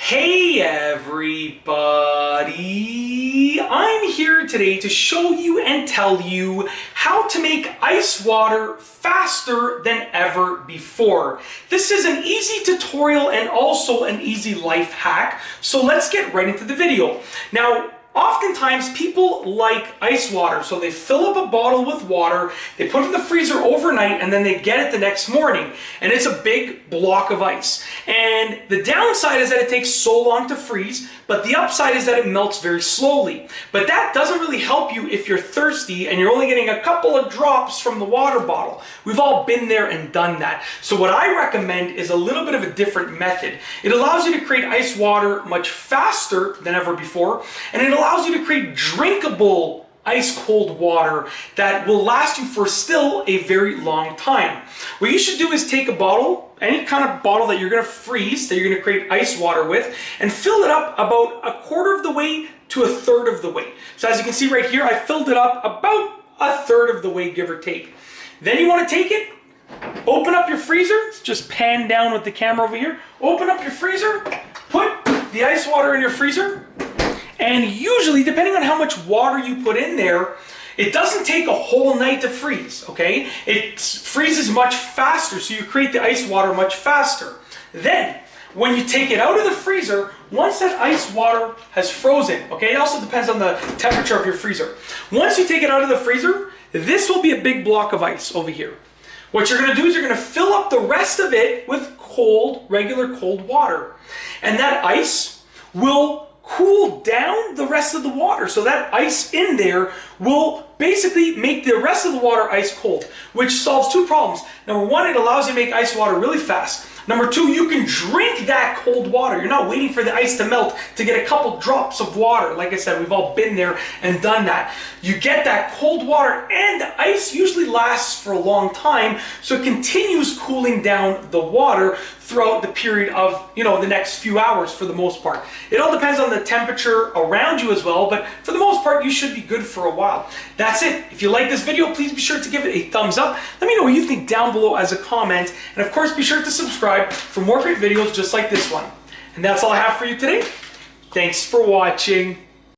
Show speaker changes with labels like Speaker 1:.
Speaker 1: Hey everybody! I'm here today to show you and tell you how to make ice water faster than ever before. This is an easy tutorial and also an easy life hack, so let's get right into the video. Now, oftentimes people like ice water, so they fill up a bottle with water, they put it in the freezer overnight, and then they get it the next morning. And it's a big block of ice. And the downside is that it takes so long to freeze, but the upside is that it melts very slowly. But that doesn't really help you if you're thirsty and you're only getting a couple of drops from the water bottle. We've all been there and done that. So what I recommend is a little bit of a different method. It allows you to create ice water much faster than ever before, and it allows you to create drinkable ice cold water that will last you for still a very long time. What you should do is take a bottle, any kind of bottle that you're going to freeze, that you're going to create ice water with, and fill it up about a quarter of the way to a third of the way. So as you can see right here, I filled it up about a third of the way, give or take. Then you want to take it, open up your freezer, just pan down with the camera over here, open up your freezer, put the ice water in your freezer, and usually, depending on how much water you put in there, it doesn't take a whole night to freeze, okay? It freezes much faster, so you create the ice water much faster. Then, when you take it out of the freezer, once that ice water has frozen, okay? It also depends on the temperature of your freezer. Once you take it out of the freezer, this will be a big block of ice over here. What you're gonna do is you're gonna fill up the rest of it with cold, regular cold water. And that ice will cool down the rest of the water. So that ice in there will basically make the rest of the water ice cold, which solves two problems. Number one, it allows you to make ice water really fast. Number two, you can drink that cold water. You're not waiting for the ice to melt to get a couple drops of water. Like I said, we've all been there and done that. You get that cold water, and the ice usually lasts for a long time, so it continues cooling down the water throughout the period of, the next few hours for the most part. It all depends on the temperature around you as well, but for the most part, you should be good for a while. That's it. If you like this video, please be sure to give it a thumbs up. Let me know what you think down below as a comment, and of course, be sure to subscribe for more great videos just like this one. And that's all I have for you today. Thanks for watching.